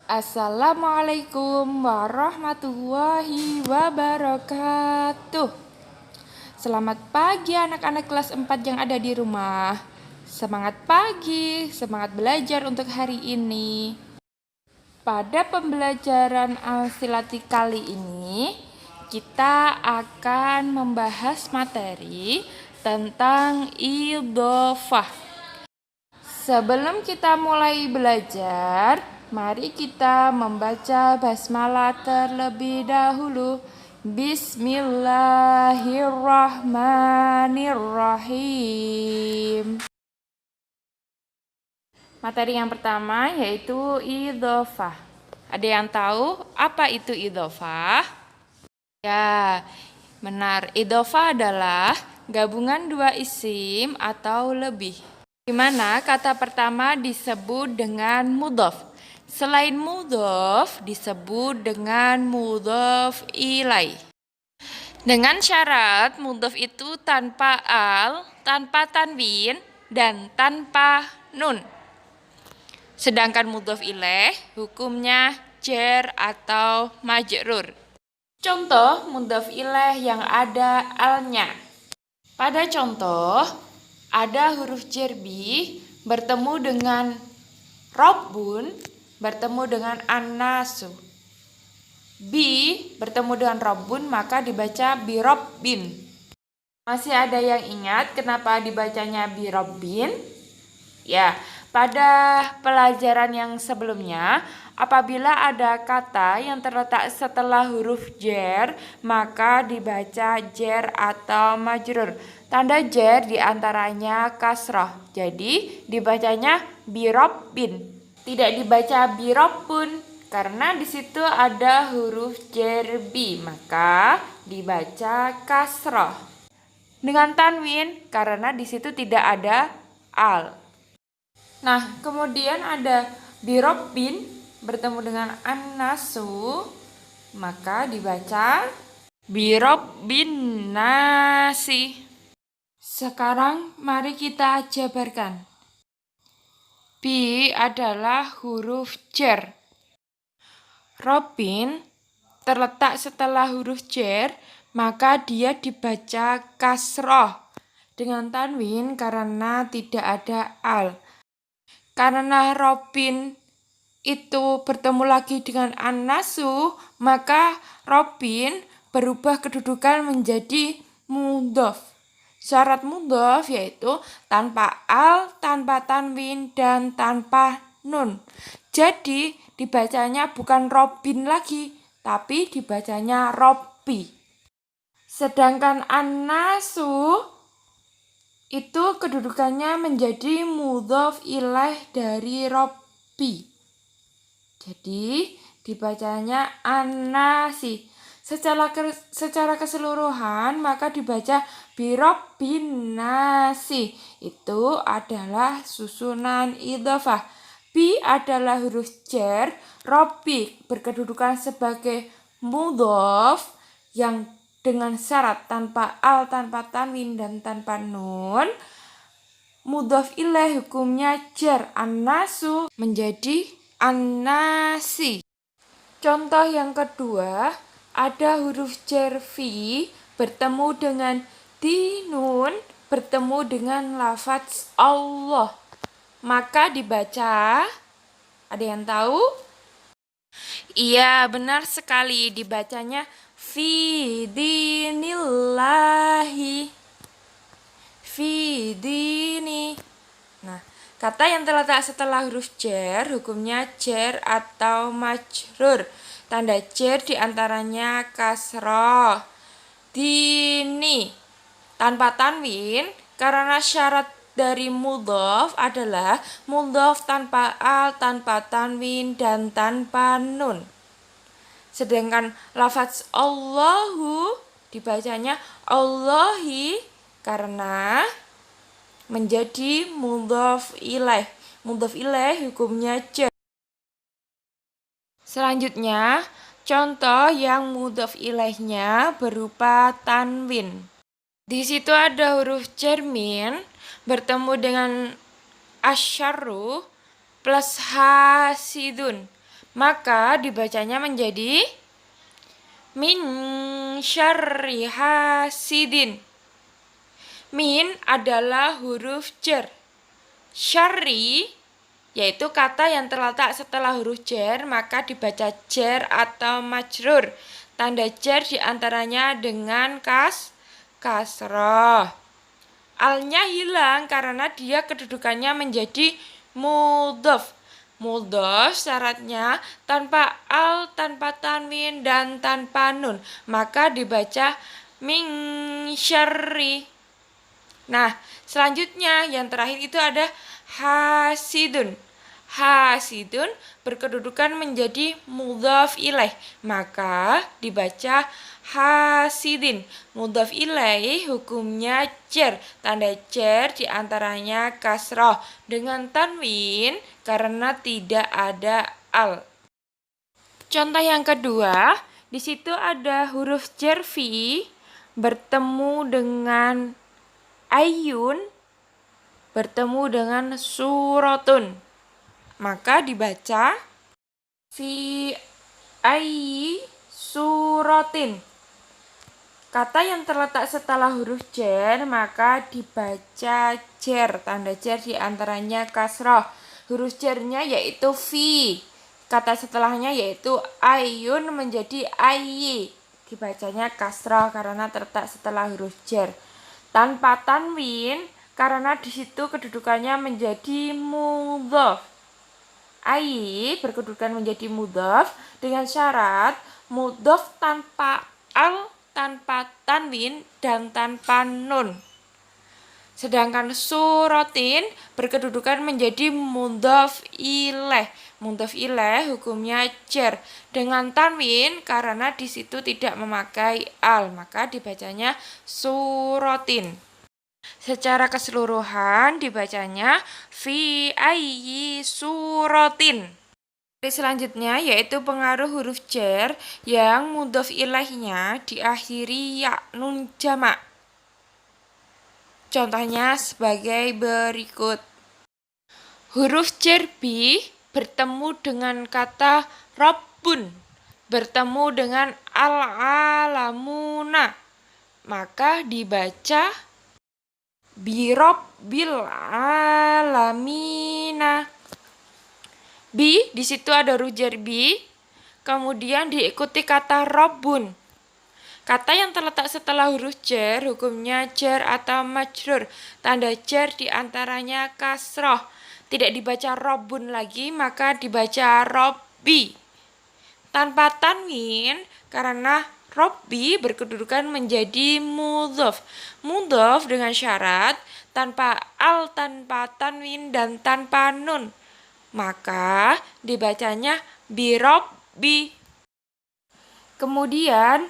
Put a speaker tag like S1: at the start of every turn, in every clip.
S1: Assalamualaikum warahmatullahi wabarakatuh. Selamat pagi anak-anak kelas 4 yang ada di rumah. Semangat pagi, semangat belajar untuk hari ini. Pada pembelajaran Al-Silati kali ini, kita akan membahas materi tentang idhofah. Sebelum kita mulai belajar, mari kita membaca basmalah terlebih dahulu. Bismillahirrahmanirrahim. Materi yang pertama yaitu idhofah. Ada yang tahu apa itu idhofah? Ya, benar. Idhofah adalah gabungan dua isim atau lebih, di mana kata pertama disebut dengan mudhof. Selain mudhof disebut dengan mudhof ilaih. Dengan syarat mudhof itu tanpa al, tanpa tanwin, dan tanpa nun. Sedangkan mudhof ilaih hukumnya jar atau majrur. Contoh mudhof ilaih yang ada alnya. Pada contoh, ada huruf jar bi bertemu dengan robbun, bertemu dengan an-nasu. Bi bertemu dengan robbun maka dibaca birobbin. Masih ada yang ingat kenapa dibacanya birobbin? Ya, pada pelajaran yang sebelumnya, apabila ada kata yang terletak setelah huruf jar, maka dibaca jar atau majrur. Tanda jar diantaranya kasroh, jadi dibacanya birobbin. Tidak dibaca birobbun, karena di situ ada huruf jar bi, maka dibaca kasroh. Dengan tanwin, karena di situ tidak ada al. Nah, kemudian ada birobbin bertemu dengan an-nasu, maka dibaca birobbin nasi. Sekarang mari kita jabarkan. Bi adalah huruf jar. Robbin terletak setelah huruf jar, maka dia dibaca kasroh dengan tanwin karena tidak ada al. Karena Robin itu bertemu lagi dengan an-nasu, maka Robin berubah kedudukan menjadi mudhof. Syarat mudhof yaitu tanpa al, tanpa tanwin, dan tanpa nun. Jadi dibacanya bukan Robin lagi, tapi dibacanya Robbi. Sedangkan an-nasu itu kedudukannya menjadi mudhof ilaih dari Robbi. Jadi dibacanya an-nasi. Secara keseluruhan maka dibaca birobbin nasi. Itu adalah susunan idhofah. Bi adalah huruf jar, Robbi berkedudukan sebagai mudhof yang dengan syarat tanpa al, tanpa tanwin, dan tanpa nun. Mudhof ilaih hukumnya jar, an-nasu menjadi an-nasi. Contoh yang kedua, ada huruf jar fi bertemu dengan dinun, bertemu dengan lafaz Allah. Maka dibaca, ada yang tahu? Iya, benar sekali, dibacanya fi dinillahi, fi dini. Nah, kata yang terletak setelah huruf jar hukumnya jar atau majrur. Tanda jar diantaranya kasroh. Dini tanpa tanwin karena syarat dari mudhof adalah mudhof tanpa al, tanpa tanwin, dan tanpa nun. Sedangkan lafaz Allahu dibacanya Allahi karena menjadi mudhof ilaih. Mudhof ilaih hukumnya jar. Selanjutnya, contoh yang mudhof ilaihnya berupa tanwin. Di situ ada huruf jar min bertemu dengan asyarru plus hasidun. maka dibacanya menjadi min syarri hasidin. Min adalah huruf jar. Syarri yaitu kata yang terletak setelah huruf jar, maka dibaca jar atau majrur. Tanda jar diantaranya dengan kasroh. Alnya hilang karena dia kedudukannya menjadi mudhof. Mudhof syaratnya tanpa al, tanpa tanwin, dan tanpa nun. Maka dibaca min syarri. Nah, selanjutnya yang terakhir itu ada hasidun. Hasidun berkedudukan menjadi mudhaf ilaih, maka dibaca hasidin. Mudhaf ilaih hukumnya jar. Tanda jar diantaranya kasroh dengan tanwin karena tidak ada al. Contoh yang kedua, di situ ada huruf jar fi bertemu dengan ayun bertemu dengan suratun, maka dibaca fi ayyi suratin. Kata yang terletak setelah huruf jar maka dibaca jar. Tanda jar diantaranya kasroh. Huruf jarnya yaitu fi. Kata setelahnya yaitu ayun menjadi ayyi. Dibacanya kasroh karena terletak setelah huruf jar. Tanpa tanwin karena di situ kedudukannya menjadi mudhof. Ayyi berkedudukan menjadi mudhof dengan syarat mudhof tanpa al, tanpa tanwin, dan tanpa nun. Sedangkan suratin berkedudukan menjadi mudhof ilaih. Mudhof ilaih hukumnya jar dengan tanwin karena di situ tidak memakai al, maka dibacanya suratin. Secara keseluruhan dibacanya fi ayyi suratin. Selanjutnya yaitu pengaruh huruf jar yang mudhof ilaihnya diakhiri ya nun jamak. Contohnya sebagai berikut. Huruf jar bi bertemu dengan kata rabbun, bertemu dengan al-alamuna, maka dibaca birabbil alamina. Bi di situ ada huruf jar bi, kemudian diikuti kata rabbun. Kata yang terletak setelah huruf jar hukumnya jar atau majrur. Tanda jar diantaranya kasroh. Tidak dibaca rabbun lagi, maka dibaca robbi. Tanpa tanwin karena robbi berkedudukan menjadi mudhof. Mudhof dengan syarat tanpa al, tanpa tanwin, dan tanpa nun. Maka dibacanya birobbi. Kemudian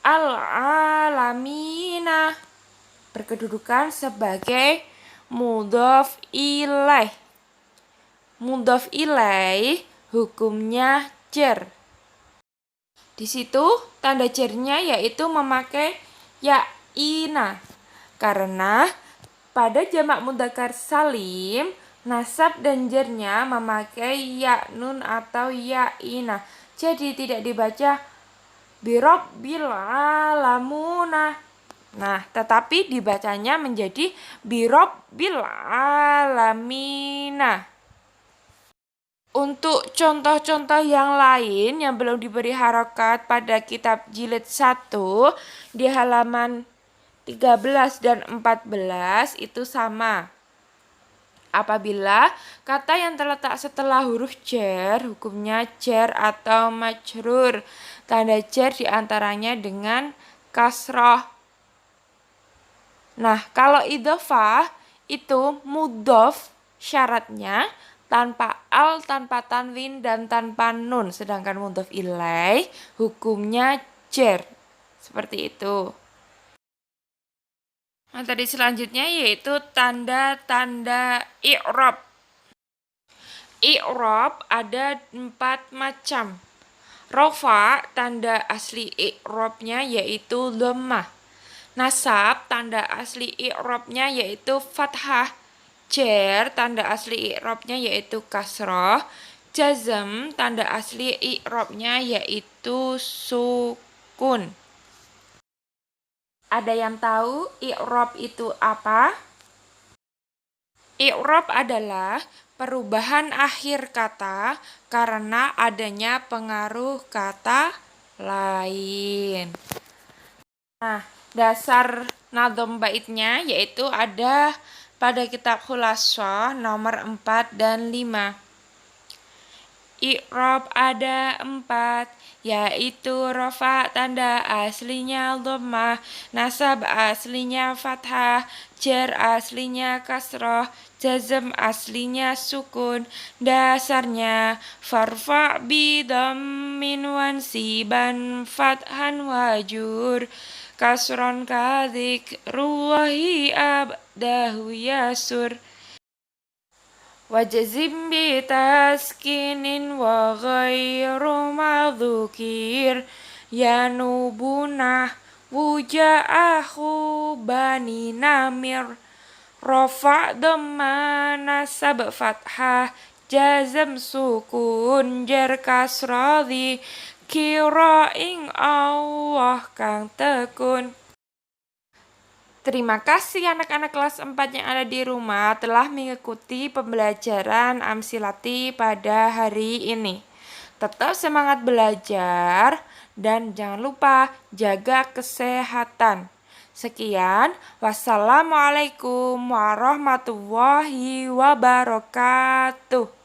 S1: al-alamina berkedudukan sebagai mudhof ilaih. Mudhof ilaih hukumnya jar. Di situ tanda jarnya yaitu memakai ya'ina. Karena pada jamak mudzakkar salim nasab dan jarnya memakai ya nun atau ya'ina. Jadi tidak dibaca birabbil alamuna. Nah, tetapi dibacanya menjadi birabbil alamina. Untuk contoh-contoh yang lain yang belum diberi harokat pada kitab jilid 1 di halaman 13 dan 14 itu sama. Apabila kata yang terletak setelah huruf jar hukumnya jar atau majrur. Tanda jar diantaranya dengan kasroh. Nah, kalau idhofah itu mudhof syaratnya tanpa al, tanpa tanwin, dan tanpa nun. Sedangkan mudhof ilaih hukumnya jar. Seperti itu. Nah, tadi selanjutnya yaitu tanda-tanda i'rab. I'rab ada 4 macam. Rafa tanda asli i'rabnya yaitu dhammah. Nasab tanda asli i'rabnya yaitu fathah. Jar tanda asli i'rabnya yaitu kasroh. Jazm tanda asli i'robnya yaitu sukun. Ada yang tahu i'rob itu apa? I'rob adalah perubahan akhir kata karena adanya pengaruh kata lain. Nah, dasar nadom baitnya yaitu ada pada kitab Khulasah nomor 4 dan 5. I'rob ada 4, yaitu rofa tanda aslinya dhammah, nasab aslinya fathah, jar aslinya kasroh, jazm aslinya sukun. Dasarnya farfa bi dhammin wansiban fathan wajur kasron kadzik ruwahi abdahu yasur. Wajazim bi taskinin wa ghairu madhukir yanubunah wuja'ahu bani namir rofa dhamma nasab fathah jazam sukun jar kasradhi kiraing Allah kang tekun. Terima kasih anak-anak kelas 4 yang ada di rumah telah mengikuti pembelajaran Amsilati pada hari ini. Tetap semangat belajar dan jangan lupa jaga kesehatan. Sekian, wassalamualaikum warahmatullahi wabarakatuh.